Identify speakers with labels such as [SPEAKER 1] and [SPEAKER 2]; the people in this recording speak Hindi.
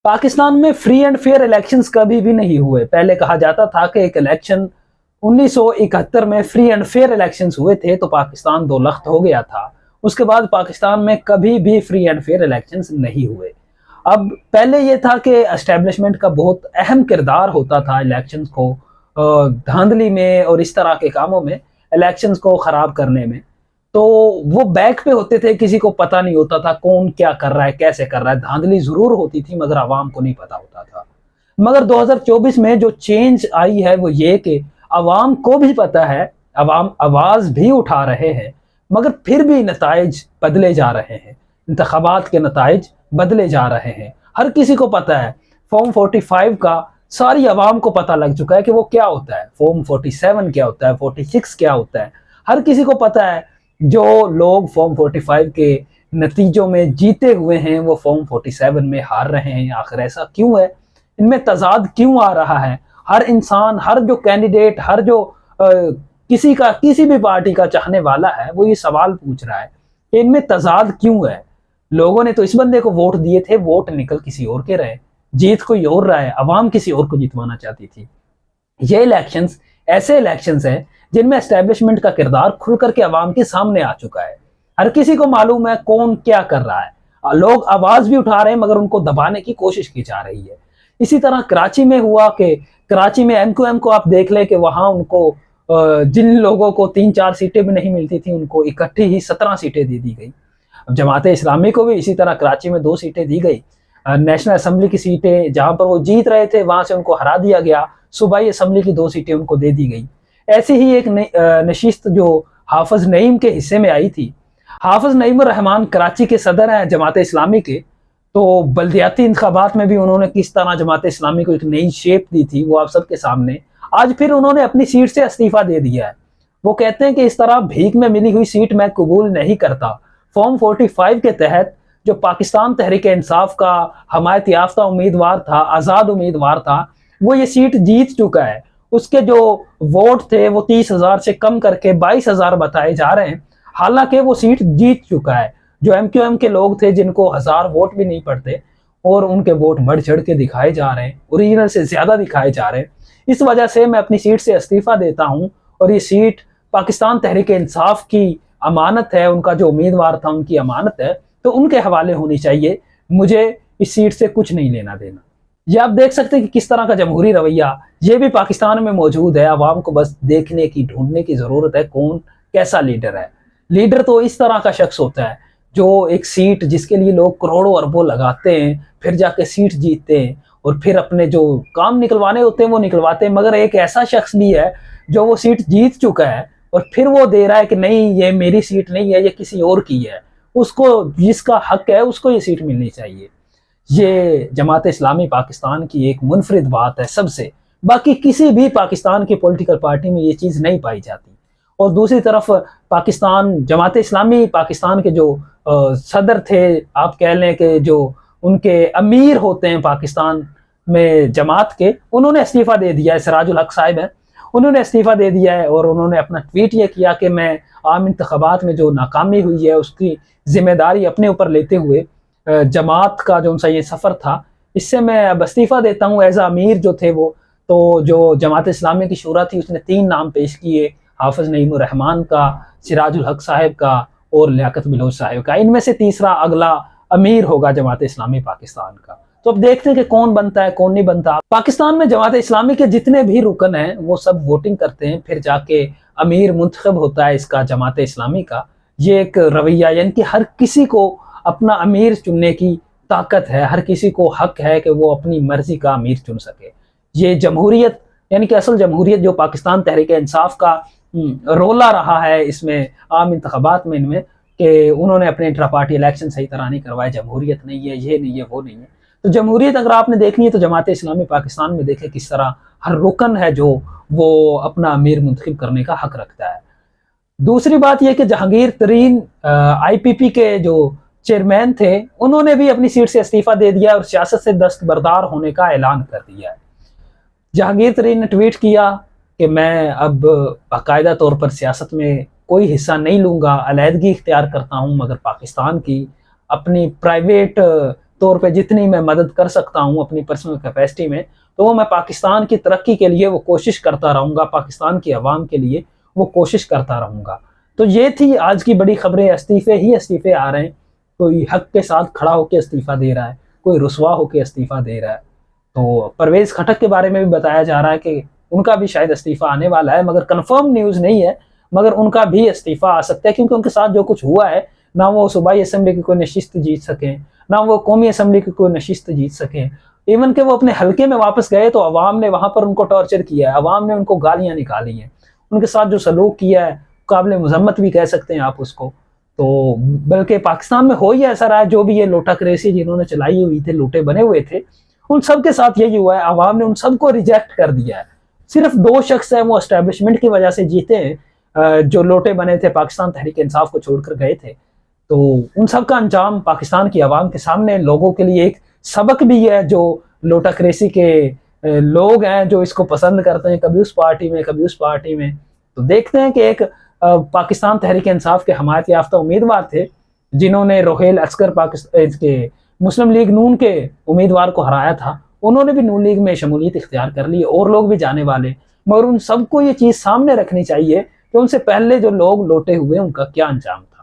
[SPEAKER 1] पाकिस्तान में फ्री एंड फेयर इलेक्शंस कभी भी नहीं हुए। पहले कहा जाता था कि एक इलेक्शन 1971 में फ्री एंड फेयर इलेक्शंस हुए थे तो पाकिस्तान दो लख्त हो गया था। उसके बाद पाकिस्तान में कभी भी फ्री एंड फेयर इलेक्शंस नहीं हुए। अब पहले ये था कि एस्टेब्लिशमेंट का बहुत अहम किरदार होता था इलेक्शंस को धांधली में और इस तरह के कामों में, इलेक्शंस को खराब करने में। तो वो बैक पे होते थे, किसी को पता नहीं होता था कौन क्या कर रहा है, कैसे कर रहा है। धांधली जरूर होती थी मगर आवाम को नहीं पता होता था। मगर 2024 में जो चेंज आई है वो ये कि आवाम को भी पता है, आवाम आवाज भी उठा रहे हैं, मगर फिर भी नताइज बदले जा रहे हैं। इंतखाबात के नताइज बदले जा रहे हैं। हर किसी को पता है फॉर्म 45 का, सारी आवाम को पता लग चुका है कि वो क्या होता है, फॉर्म 47 क्या होता है, 46 क्या होता है। हर किसी को पता है जो लोग फॉर्म 45 के नतीजों में जीते हुए हैं वो फॉर्म 47 में हार रहे हैं। आखिर ऐसा क्यों है, इनमें तजाद क्यों आ रहा है? हर इंसान, हर जो कैंडिडेट, हर जो किसी भी पार्टी का चाहने वाला है वो ये सवाल पूछ रहा है कि इनमें तजाद क्यों है। लोगों ने तो इस बंदे को वोट दिए थे, वोट निकल किसी और के रहे, जीत कोई और रहा है, अवाम किसी और को जितवाना चाहती थी। ये इलेक्शंस ऐसे इलेक्शंस हैं जिनमें एस्टेब्लिशमेंट का किरदार खुल करके अवाम के सामने आ चुका है। हर किसी को मालूम है कौन क्या कर रहा है। लोग आवाज भी उठा रहे हैं मगर उनको दबाने की कोशिश की जा रही है। इसी तरह कराची में हुआ कि कराची में MQM को आप देख ले कि वहां उनको जिन लोगों को 3-4 सीटें भी नहीं मिलती थी उनको इकट्ठी ही 17 सीटें दे दी गई। अब जमाते इस्लामी को भी इसी तरह कराची में 2 सीटें दी गई। नेशनल असेंबली की सीटें जहां पर वो जीत रहे थे वहां से उनको हरा दिया गया। सूबाई असेंबली की 2 सीटें उनको दे दी गई। ऐसी ही एक नशिस्त जो हाफिज नईम के हिस्से में आई थी। हाफिज नईम रहमान कराची के सदर हैं जमात इस्लामी के, तो बल्दियाती इंतखाबात में भी उन्होंने किस तरह जमात इस्लामी को एक नई शेप दी थी वो आप सबके सामने। आज फिर उन्होंने अपनी सीट से इस्तीफा दे दिया है। वो कहते हैं कि इस तरह भीख में मिली हुई सीट मैं कबूल नहीं करता। फॉर्म 45 के तहत जो पाकिस्तान तहरीक इंसाफ का हमायत याफ्ता उम्मीदवार था, आज़ाद उम्मीदवार था, वो ये सीट जीत चुका है। उसके जो वोट थे वो 30,000 से कम करके 22,000 बताए जा रहे हैं। हालांकि वो सीट जीत चुका है। जो MQM के लोग थे जिनको 1000 वोट भी नहीं पड़ते और उनके वोट बढ़ चढ़ के दिखाए जा रहे हैं, ओरिजिनल से ज्यादा दिखाए जा रहे हैं। इस वजह से मैं अपनी सीट से इस्तीफा देता हूं और ये सीट पाकिस्तान तहरीक इंसाफ की अमानत है, उनका जो उम्मीदवार था उनकी अमानत है, तो उनके हवाले होनी चाहिए। मुझे इस सीट से कुछ नहीं लेना देना। ये आप देख सकते हैं कि किस तरह का जमहूरी रवैया ये भी पाकिस्तान में मौजूद है। आवाम को बस देखने की, ढूंढने की जरूरत है कौन कैसा लीडर है। लीडर तो इस तरह का शख्स होता है जो एक सीट जिसके लिए लोग करोड़ों अरबों लगाते हैं, फिर जाके सीट जीतते हैं और फिर अपने जो काम निकलवाने होते हैं वो निकलवाते हैं। मगर एक ऐसा शख्स भी है जो वो सीट जीत चुका है और फिर वो दे रहा है कि नहीं ये मेरी सीट नहीं है, ये किसी और की है, उसको जिसका हक है उसको ये सीट मिलनी चाहिए। ये जमात इस्लामी पाकिस्तान की एक मुनफरिद बात है सबसे। बाकी किसी भी पाकिस्तान की पॉलिटिकल पार्टी में ये चीज़ नहीं पाई जाती। और दूसरी तरफ पाकिस्तान जमात इस्लामी पाकिस्तान के जो सदर थे, आप कह लें कि जो उनके अमीर होते हैं पाकिस्तान में जमात के, उन्होंने इस्तीफा दे दिया है। सिराजुल हक साहिब हैं, उन्होंने इस्तीफा दे दिया है और उन्होंने अपना ट्वीट ये किया कि मैं आम इंतखाबात में जो नाकामी हुई है उसकी जिम्मेदारी अपने ऊपर लेते हुए जमात का जो उनका ये सफ़र था इससे मैं अब इस्तीफा देता हूँ एज अमीर जो थे वो। तो जो जमात इस्लामी की शूरा थी उसने 3 नाम पेश किए, हाफिज नईम रहमान का, सिराजुल हक साहिब का और लियाकत बिलोच साहिब का। इनमें से तीसरा अगला अमीर होगा जमात इस्लामी पाकिस्तान का। तो अब देखते हैं कि कौन बनता है कौन नहीं बनता। पाकिस्तान में जमात इस्लामी के जितने भी रुकन हैं वो सब वोटिंग करते हैं, फिर जाके अमीर मुंतखब होता है इसका जमात इस्लामी का। ये एक रवैया यानी कि हर किसी को अपना अमीर चुनने की ताकत है, हर किसी को हक है कि वो अपनी मर्जी का अमीर चुन सके। ये जमहूरियत यानी कि असल जमहूरियत जो पाकिस्तान तहरीक इंसाफ का रोला रहा है इसमें आम इंतखाबात में, इनमें कि उन्होंने अपने इंट्रा पार्टी इलेक्शन सही तरह नहीं करवाए, जमहूरियत नहीं है, ये नहीं है, वो नहीं है। तो जमहूरियत अगर आपने देखनी है तो जमात इस्लामी पाकिस्तान में देखे किस तरह हर रुकन है जो वो अपना अमीर मुंतखब करने का हक रखता है। दूसरी बात यह कि जहांगीर तरीन IPP के जो चेयरमैन थे उन्होंने भी अपनी सीट से इस्तीफा दे दिया और सियासत से दस्तबरदार होने का ऐलान कर दिया है। जहांगीर तरीन ने ट्वीट किया कि मैं अब बाकायदा तौर पर सियासत में कोई हिस्सा नहीं लूँगा, अलहदगी इख्तियार करता हूँ, मगर पाकिस्तान की अपनी प्राइवेट तौर पे जितनी मैं मदद कर सकता हूँ अपनी पर्सनल कैपेसिटी में, तो वो मैं पाकिस्तान की तरक्की के लिए वो कोशिश करता रहूँगा, पाकिस्तान की आवाम के लिए वो कोशिश करता रहूँगा। तो ये थी आज की बड़ी खबरें। इस्तीफे ही इस्तीफे आ रहे हैं, कोई हक के साथ खड़ा होकर इस्तीफा दे रहा है, कोई रुसवा होकर इस्तीफा दे रहा है। तो परवेज खटक के बारे में भी बताया जा रहा है कि उनका भी शायद इस्तीफा आने वाला है, मगर कंफर्म न्यूज़ नहीं है, मगर उनका भी इस्तीफा आ सकता है, क्योंकि उनके साथ जो कुछ हुआ है, ना वो सूबाई असम्बली की कोई नशिस्त जीत सकें, ना वो कौमी असम्बली की कोई नशिस्त जीत सकें। इवन के वो अपने हलके में वापस गए तो अवाम ने वहां पर उनको टॉर्चर किया है, अवाम ने उनको गालियां निकाली हैं, उनके साथ जो सलूक किया है काबिल मजम्मत भी कह सकते हैं आप उसको। तो बल्कि पाकिस्तान में हो ही ऐसा रहा है, जो भी ये लोटाक्रेसी जिन्होंने चलाई हुई थी, लोटे बने हुए थे, उन सब के साथ यही हुआ है, अवाम ने उन सबको रिजेक्ट कर दिया है। सिर्फ 2 शख्स हैं वो एस्टेब्लिशमेंट की वजह से जीते हैं, जो लोटे बने थे, पाकिस्तान तहरीक इंसाफ को छोड़कर गए थे। तो उन सब का अंजाम पाकिस्तान की आवाम के सामने लोगों के लिए एक सबक भी है, जो लोटाक्रेसी के लोग हैं जो इसको पसंद करते हैं, कभी उस पार्टी में कभी उस पार्टी में। तो देखते हैं कि एक पाकिस्तान तहरीक इंसाफ के हमायत याफ्ता उम्मीदवार थे जिन्होंने रोहेल अस्कर पाकिस्तान के मुस्लिम लीग नून के उम्मीदवार को हराया था, उन्होंने भी नून लीग में शमूलियत इख्तियार कर ली, और लोग भी जाने वाले। मगर उन सबको ये चीज़ सामने रखनी चाहिए कि उनसे पहले जो लोग लोटे हुए उनका क्या अंजाम था।